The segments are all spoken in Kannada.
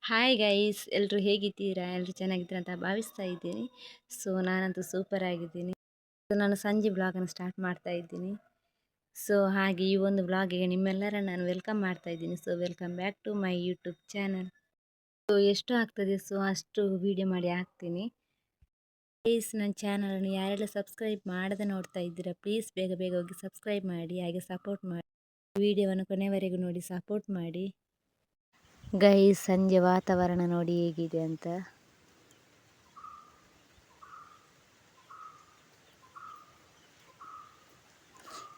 ಹಾಯ್ ಗೈಸ್, ಎಲ್ಲರೂ ಹೇಗಿದ್ದೀರಾ? ಎಲ್ಲರೂ ಚೆನ್ನಾಗಿದ್ದೀರಾ ಅಂತ ಭಾವಿಸ್ತಾ ಇದ್ದೀನಿ. ನಾನಂತೂ ಸೂಪರ್ ಆಗಿದ್ದೀನಿ. ನಾನು ಸಂಜೆ ಬ್ಲಾಗನ್ನು ಸ್ಟಾರ್ಟ್ ಮಾಡ್ತಾ ಇದ್ದೀನಿ. ಹಾಗೆ ಈ ಒಂದು ಬ್ಲಾಗಿಗೆ ನಿಮ್ಮೆಲ್ಲರ ನಾನು ವೆಲ್ಕಮ್ ಮಾಡ್ತಾ ಇದ್ದೀನಿ. Welcome back to my YouTube channel. ಎಷ್ಟು ಆಗ್ತದೆ ಅಷ್ಟು ವಿಡಿಯೋ ಮಾಡಿ ಹಾಕ್ತೀನಿ. ಪ್ಲೀಸ್ ನನ್ನ ಚಾನಲನ್ನು ಯಾರೆಲ್ಲ ಸಬ್ಸ್ಕ್ರೈಬ್ ಮಾಡದೆ ನೋಡ್ತಾ ಇದ್ದೀರಾ, ಪ್ಲೀಸ್ ಬೇಗ ಬೇಗ ಹೋಗಿ ಸಬ್ಸ್ಕ್ರೈಬ್ ಮಾಡಿ, ಹಾಗೆ ಸಪೋರ್ಟ್ ಮಾಡಿ. ವಿಡಿಯೋವನ್ನು ಕೊನೆವರೆಗೂ ನೋಡಿ ಸಪೋರ್ಟ್ ಮಾಡಿ. ಗೈಸ್, ಸಂಜೆ ವಾತಾವರಣ ನೋಡಿ ಹೇಗಿದೆ ಅಂತ.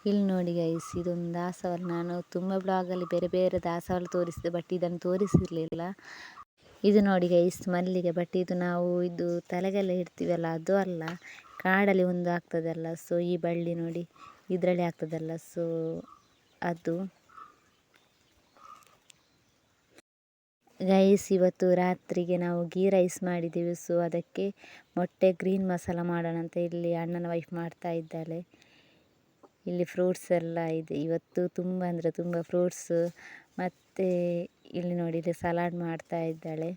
ಇಲ್ಲಿ ನೋಡಿ ಗೈಸ್, ಇದೊಂದು ದಾಸವಾಳ. ನಾನು ತುಂಬ ಬ್ಲಾಗಲ್ಲಿ ಬೇರೆ ಬೇರೆ ದಾಸವಾಳ ತೋರಿಸಿದೆ, ಬಟ್ ಇದನ್ನು ತೋರಿಸಿರಲಿಲ್ಲ. ಇದು ನೋಡಿ ಗೈಸ್, ಮಲ್ಲಿಗೆ. ಬಟ್ ಇದು ನಾವು ತಲೆಗೆಲ್ಲ ಇಡ್ತೀವಲ್ಲ, ಅದು ಅಲ್ಲ, ಕಾಡಲ್ಲಿ ಒಂದು ಆಗ್ತದಲ್ಲ. ಈ ಬಳ್ಳಿ ನೋಡಿ ಇದರಲ್ಲಿ ಆಗ್ತದಲ್ಲ, ಅದು. ಗೈಸ್, ಇವತ್ತು ರಾತ್ರಿಗೆ ನಾವು ಗೀ ರೈಸ್ ಮಾಡಿದ್ದೀವಿ. ಅದಕ್ಕೆ ಮೊಟ್ಟೆ ಗ್ರೀನ್ ಮಸಾಲ ಮಾಡೋಣ ಅಂತ ಇಲ್ಲಿ ಅಣ್ಣನ ವೈಫ್ ಮಾಡ್ತಾ ಇದ್ದಾಳೆ. ಇಲ್ಲಿ ಫ್ರೂಟ್ಸ್ ಎಲ್ಲ ಇದೆ ಇವತ್ತು, ತುಂಬ ಅಂದರೆ ತುಂಬ ಫ್ರೂಟ್ಸ್. ಮತ್ತು ಇಲ್ಲಿ ನೋಡಿ, ಇಲ್ಲಿ ಸಲಾಡ್ ಮಾಡ್ತಾ ಇದ್ದಾಳೆ.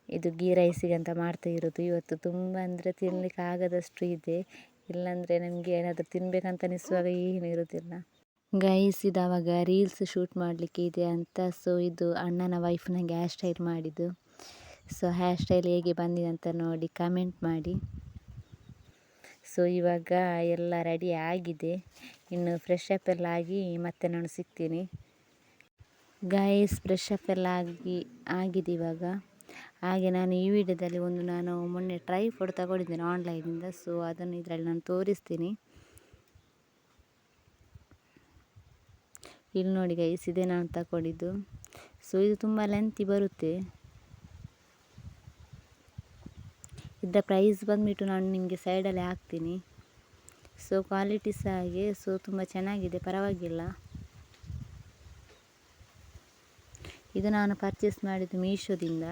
ಇದು ಗೀ ರೈಸಿಗೆ ಅಂತ ಮಾಡ್ತಾ ಇರೋದು. ಇವತ್ತು ತುಂಬ ಅಂದರೆ ತಿನ್ನಲಿಕ್ಕೆ ಆಗದಷ್ಟು ಇದೆ. ಇಲ್ಲಾಂದರೆ ನಮಗೆ ಏನಾದರೂ ತಿನ್ನಬೇಕಂತ ಅನಿಸುವಾಗ ಏನು ಇರೋದಿಲ್ಲ. ಗೈಸ್, ಇದು ಆವಾಗ ರೀಲ್ಸ್ ಶೂಟ್ ಮಾಡಲಿಕ್ಕೆ ಇದೆ ಅಂತ. ಇದು ಅಣ್ಣನ ವೈಫ್ ನನಗೆ ಹೇರ್ ಸ್ಟೈಲ್ ಮಾಡಿದ್ದು. ಹೇರ್ ಸ್ಟೈಲ್ ಹೇಗೆ ಬಂದಿದೆ ಅಂತ ನೋಡಿ ಕಮೆಂಟ್ ಮಾಡಿ. ಇವಾಗ ಎಲ್ಲ ರೆಡಿ ಆಗಿದೆ. ಇನ್ನು ಫ್ರೆಶ್ ಅಪ್ ಎಲ್ಲ ಆಗಿ ಮತ್ತೆ ನಾನು ಸಿಗ್ತೀನಿ. ಗೈಸ್, ಫ್ರೆಶ್ ಅಪ್ ಎಲ್ಲ ಆಗಿದೆ ಇವಾಗ. ಹಾಗೆ ನಾನು ಈ ವಿಡಿಯೋದಲ್ಲಿ ನಾನು ಮೊನ್ನೆ ಟ್ರೈಪಾಡ್ ತಗೊಂಡಿದ್ದೇನೆ ಆನ್ಲೈನಿಂದ. ಅದನ್ನು ಇದರಲ್ಲಿ ನಾನು ತೋರಿಸ್ತೀನಿ. ಇಲ್ಲಿ ನೋಡಿ ಗೈಸ್, ಇದೇ ನಾನು ತಗೊಂಡಿದ್ದು. ಇದು ತುಂಬ ಲೆಂತಿ ಬರುತ್ತೆ. ಇದರ ಪ್ರೈಸ್ ಬಂದುಬಿಟ್ಟು ನಾನು ನಿಮಗೆ ಸೈಡಲ್ಲಿ ಹಾಕ್ತೀನಿ. ಕ್ವಾಲಿಟಿ ಸಹ ಹಾಗೆ. ತುಂಬ ಚೆನ್ನಾಗಿದೆ, ಪರವಾಗಿಲ್ಲ. ಇದು ನಾನು ಪರ್ಚೇಸ್ ಮಾಡಿದ್ದು ಮೀಶೋದಿಂದ.